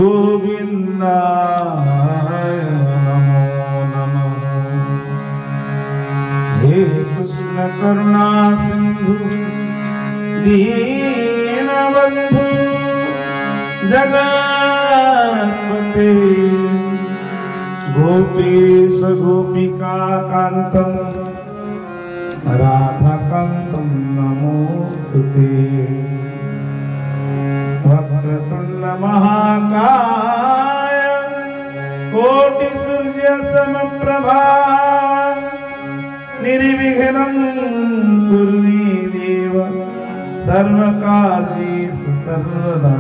गोविंदाय नमो नमः। हे कृष्ण करुणा सिंधु दीनबंधु जगत्पते गोपीश गोपिका कांतं राधाकांतं नमोस्तुते। वक्रतुंड महाकाय कोटि सूर्य समप्रभा निर्विघ्नं कुरु मे देव सर्वकार्येषु सर्वदा।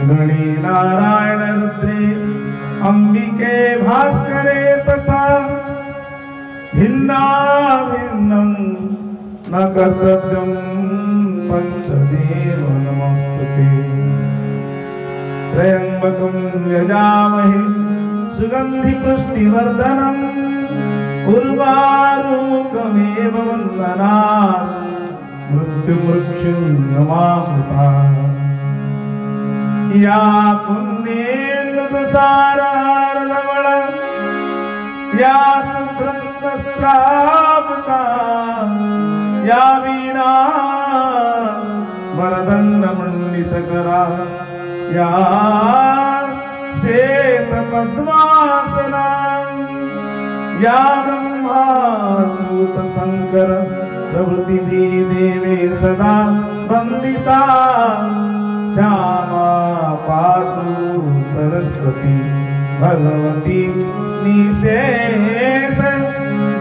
गणे नारायण रुद्रे अंबिके भास्करे तथा भिन्ना भिन्नं न कर्तव्यं पंचदेव नमस्तुते। त्र्यंबकं यजामहे सुगंधि पुष्टिवर्धनम् उर्वारुकमेव वन्दनात् मृत्युमृत्युर्नमामृतात्। या कुन्देन्दुसारार्धवळ या शुभ्रवस्त्रावृता या वीणा वरदण्डमण्डितकरा या श्वेतपद्मासना या ब्रह्माच्युत शंकर प्रभृतिभिः देवे सदा वन्दिता। श्यामा पातु सरस्वती भगवती निशेष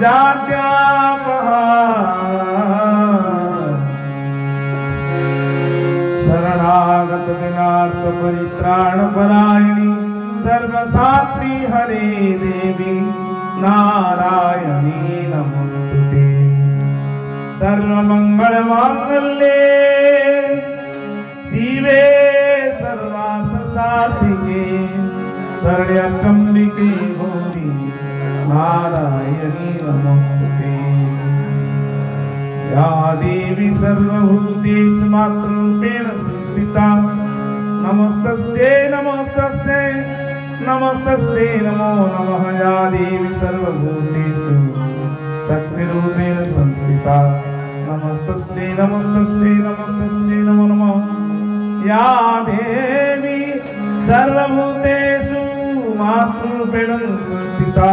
जाड्यापहा। शरणागत दिनार्थ परित्राण परायणी सर्वसात्री हरे देवी नारायणी नमोस्तुते। सर्वमंगल मांगल्ये शिवे सर्वार्थ साधिके शरण्य त्र्यंबके गौरी नारायणी नमोस्तुते। या देवी सर्वभूतेषु मातृरूपेण संस्थिता नमस्तस्यै नमस्तस्यै नमस्तस्यै नमो नमः। या देवी सर्वभूतेषु शक्तिरूपेण संस्थिता नमस्तस्यै नमस्तस्यै नमस्तस्यै नमो नमः। या देवी सर्वभूतेषु मातृरूपेण संस्थिता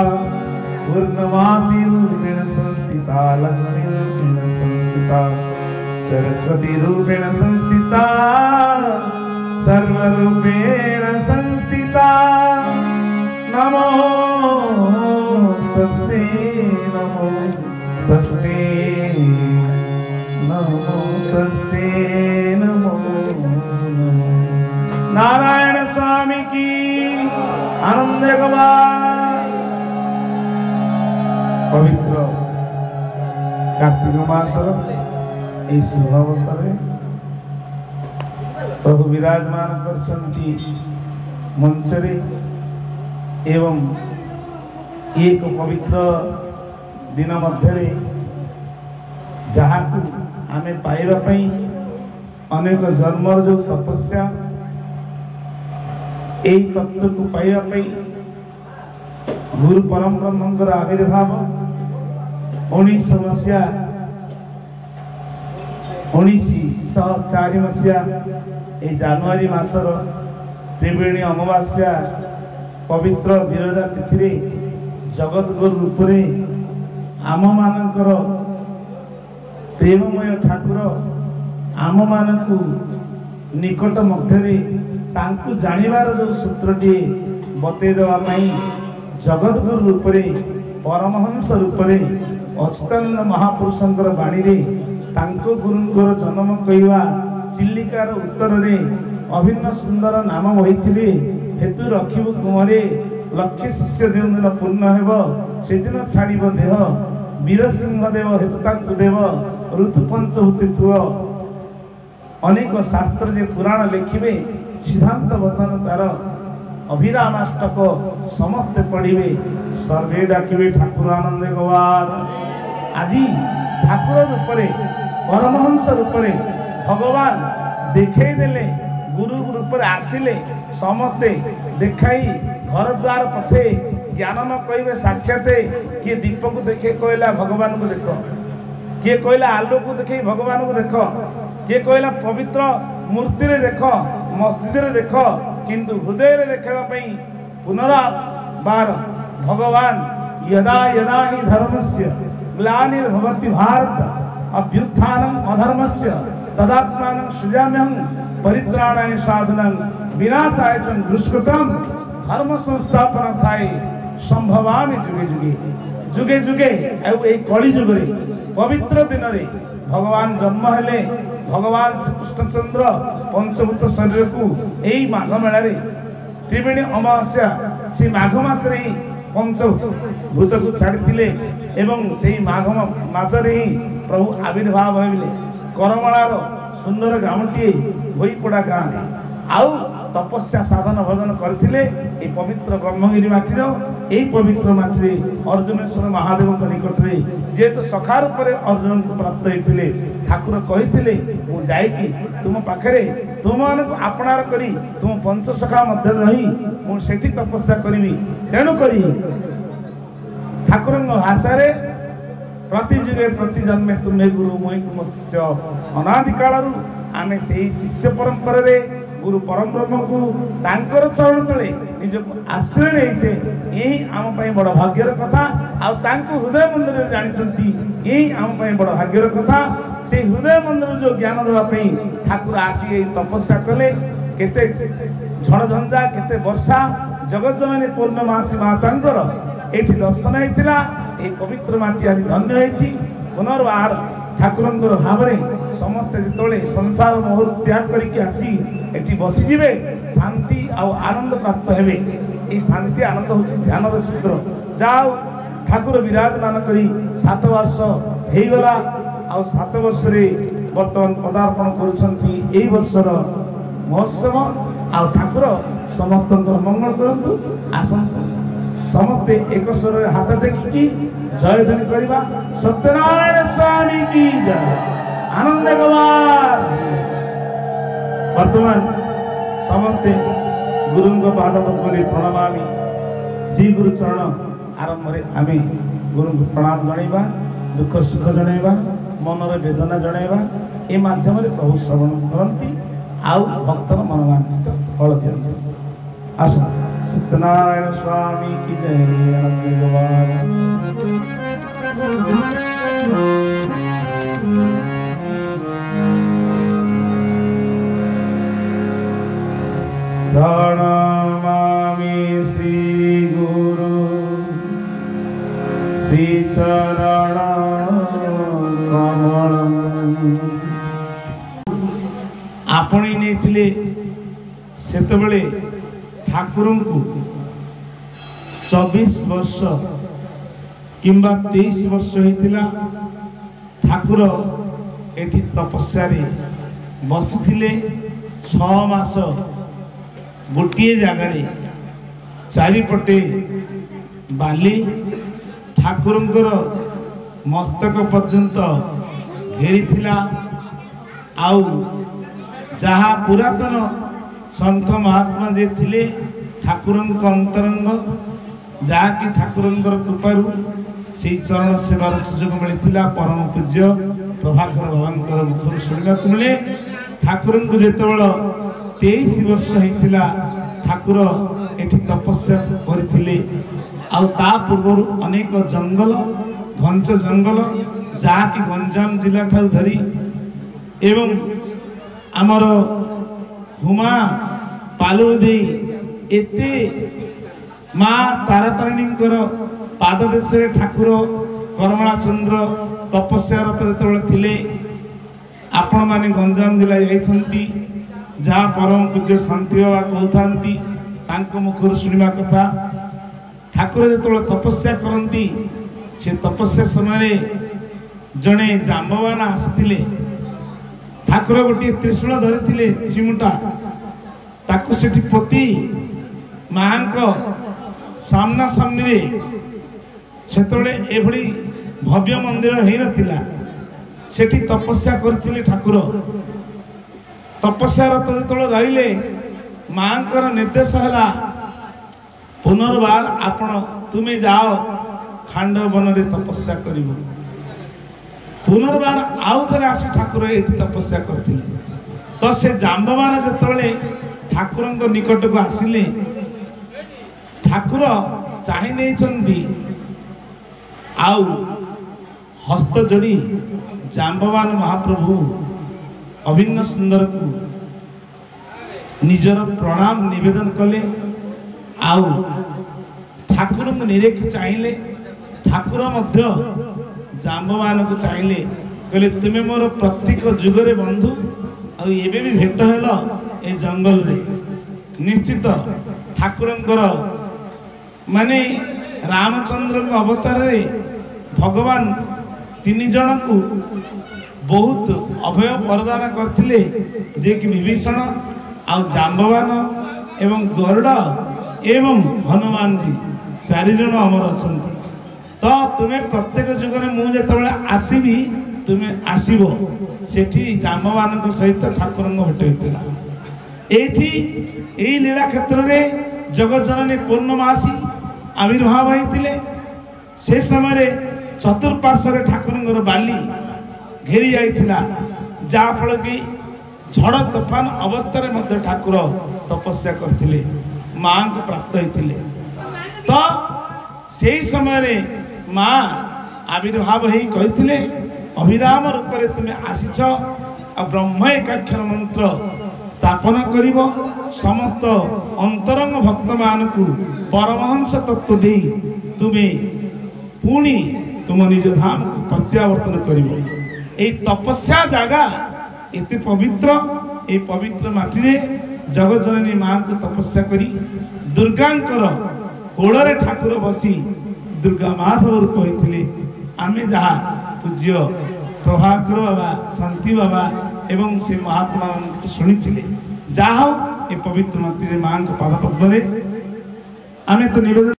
पूर्णमासी रूपेण संस्थिता लक्ष्मी रूपेण संस्थिता सरस्वती रूपेण संस्थिता सर्वरूपेण संस्थिता नमोस्तस्यै नमोस्तस्यै नमोस्तस्यै नमो नमः। नारायण स्वामी की आनंद गवार। पवित्र कार्तिक मासर ए शुभ अवसर प्रभु विराजमान करछंती मंचरे एवं एक पवित्र दिन मध्यरे जहाकू आमे पाइबा पई अनेक जन्मर जो तपस्या एई तत्व को पाइबा पई गुरु परम ब्रह्मंकर आविर्भाव 1904 मसीहा ए जानुआरी मासर त्रिवेणी अमावास्या पवित्र विरजा तिथि जगत गुरु रूप आम मानकर प्रेममय ठाकुर आम मानकु निकट मध्य तांकु जानिबार जो सूत्रटी बतई देवा जगत गुरु रूप परमहंस रूप अच्युतानंद महापुरुषंकर बाणी रे तांको गुरुंकर जन्म कहवा चिल्लिकार उत्तर रे अभिन्न सुंदर नाम वही हेतु रखिबु कुमरे लक्ष्य शिष्य जो दिन पूर्ण हेब से दिन छाड़ब देह वीर सिंह देव हेतु तांकु देव ऋतु पंचभूति थुअ अनेक शास्त्र जे पुराण लिखिबे सिद्धांत वचन तार अभिरामाष्टक समस्ते पढ़िबे सर्वे डाकिबे ठाकुर आनंद गवार। आज ठाकुर रूप परमहंस रूप भगवान देखे देले गुरु रूप आसिले समस्ते देखाई घर द्वार पथे ज्ञान न कहे साक्षाते किए दीप को देखे कहला भगवान को देख किए कहला आलो को देखे भगवान को देख किए कहला पवित्र मूर्ति रे देख मस्जिद रे देख किंतु हृदय रे देखापी पुनराबार भगवान यदा यदा हि धर्मस्य ग्लानिर्भवति भारत अभ्युत्थानम् अधर्मस्य तदात्मानं सृजाम्यहं परित्राणाय साधनं विनाशाय च दुष्कृतं धर्म संस्थापनार्थाय संभवामि जुगे जुगे जुगे जुगे ए कलि जुग रे पवित्र दिन रे भगवान जन्म हेले भगवान श्री कृष्णचंद्र पंचभूत शरीर को यही माघ मेला रे त्रिवेणी अमावास्या से माघ मास रे पंचभूत को छाड़ी एवं से माघ मासरे ही प्रभु आविर्भाव होइले करमलार सुंदर ग्रामटी भईपड़ा गाँ आउ तपस्या साधन भजन करथिले ए पवित्र ब्रह्मगिरी माटीर एई पवित्र माटी अर्जुनेश्वर महादेव निकट में जेहेतु सखा रूप अर्जुन को प्राप्त होते ठाकुर कही मु जाइकी तुम पाखे तुम मानक आपणार करी तुम पंचसखा मध्य रही मुझे तपस्या करी तेणु करी ठाकुर भाषा प्रति जुगे प्रति जन्मे तुम्हें गुरु मुई तुमस्य अनादि कालरू आमे से शिष्य परंपरा रे गुरु परम ब्रह्म को तांकर चरण तले निजको आश्रय रहीचे यही आम पई बड़ भाग्यर कथा आ तांको हृदय मंदिर रे जानिसंती यही आम पई बड़ भाग्यर कथा से हृदय मंदिर जो ज्ञान देवा पई ठाकुर आसी एई तपस्या कले केते झड़ झंझा केते वर्षा जगत जननी पूर्णमासी मातांकर एठी दर्शन हेतिला ए पवित्र माटी आज धन्य होईछि पुनर्बार ठाकुरंकर भावरे समस्त जितोले संसार मोहर त्याग करके आसी एठी बसी जिवे शांति आ आनंद प्राप्त हेबे ए शांति आनंद होछि ध्यान रो सूत्र जाओ ठाकुर विराजमान करी 7 वर्ष हेई गला आ 7 वर्ष रे वर्तमान पदार्पण करूछंती एई वर्षर महोत्सव आ ठाकुर समस्त मंगल करंतु आसंतु समस्ते एक स्वर हाथ टेकी जय ध्वनि करवा सत्यनारायण स्वामी की जय आनंद गवार वर्तमान समस्ते गुरु पाद पद्म प्रणमामि श्री गुरु चरण आरंभ आमे गुरु को प्रणाम जनइबा दुख सुख जनइबा मनर वेदना जनइबा ए माध्यम प्रभु श्रवण करती आउ भक्तर मनोवांछित फल दियंती आसंतु सत्यनारायण स्वामी की जय आनंद गवार प्रणमामि श्री गुरु श्री चरण कमलम आपणी नेथिले सेतबेले ठाकुर को 24 वर्ष किंबा 23 वर्ष होता ठाकुर एठी तपस्या रे बसिथिले 6 मास गोटे जगार चारिपटे बाली ठाकुरंकर मस्तक पर्यंत घेरी थिला आउ जहाँ पुरातन संत महात्मा जे थिले ठाकुरंक अंतरंग जहाँकि ठाकुरंकर कृपारू से चरण सेवार सुजोग मिलता परम पूज्य प्रभाकर बाबा मुखर शुणा मिले ठाकुर को जितेबाला 23 वर्ष होता ठाकुर एठी तपस्या करथिले आउ ता पूर्व अनेक जंगल घंच जंगल जहाँकि गंजाम जिला ठार धरी एवं आमर हुमा पालुर दे एते माँ तारातारिणी पाद देश ठाकुर करमला चंद्र तपस्यारत जो आपण मैंने गंजाम जिला जाइछंती जहाँ परम पूज्य शांति बाबा कहता मुखर शुणा कथा ठाकुर जो तपस्या करती से तपस्या समय जड़े जाम्बवान आसते ठाकुर गोटे त्रिशूल धरी चिमुटा ताकू से पोती माँ सामना सामने से एभली भव्य मंदिर हो नथिला सेठी तपस्या करथिले ठाकुर तपस्यारत जो रहिले माँ निर्देश है पुनर्बार आपण तुम्हें जाओ खांडवन रे तपस्या कर पुनर्बार आउ थे आसी ठाकुर ये तपस्या करते तो से जाम्बवान जो ठाकुर निकट को आसिले ठाकुर चाहिए आउ हस्त जोड़ी जाम्बवान महाप्रभु अभिन्न सुंदर को निजर प्रणाम निवेदन कले आउ ठाकुर को निरेख चाहिए ठाकुर मध्य जाम्बवान को चाहिए कहले तुम्हें मोर प्रत्येक जुगरे बंधु आबे भी भेट हेलो ए जंगल रे निश्चित ठाकुरंकर माने रामचंद्र अवतार रे भगवान तीन जन को बहुत अभय प्रदान करथिले जे कि विभीषण आ जाम्बवान एवं गरुड़ एवं हनुमान जी चारि जन अमर अछंती तो तुम्हें प्रत्येक जुगरे मुझे आसबि तुम्हें आसब सेठी जाम्बवान सहित ठाकुर भेट होता यही लीला क्षेत्र में जगत जननी पूर्णमासी आविर्भाव होते से समय चतुर्पार्श्व ठाकुर बाली घेरी जाइथिला जाफल कि झड़ तोफान अवस्था ठाकुर तपस्या करथिले माँ को प्राप्त होते तो से समय माँ आविर्भाव हो कहते अभिराम रूप में तुम्हें आसीच आ ब्रह्म एकाक्षर मंत्र स्थापन करिब समस्त अंतरंग भक्त मान को परमहंस तत्व दे तुम्हें पुणी तुम निज धाम को प्रत्यावर्तन करिब ए तपस्या जगह एते पवित्र ए पवित्र माटी जगत जननी माँ को तपस्या करी दुर्गांकर कोड़े ठाकुर बसी दुर्गा माधव रूप होते आमे जहाँ पूज्य प्रभाकर बाबा शांति बाबा एवं से महात्मा शुणी जहा ये पवित्र माटी माँ को पाद पद्म आमे तो निवेदन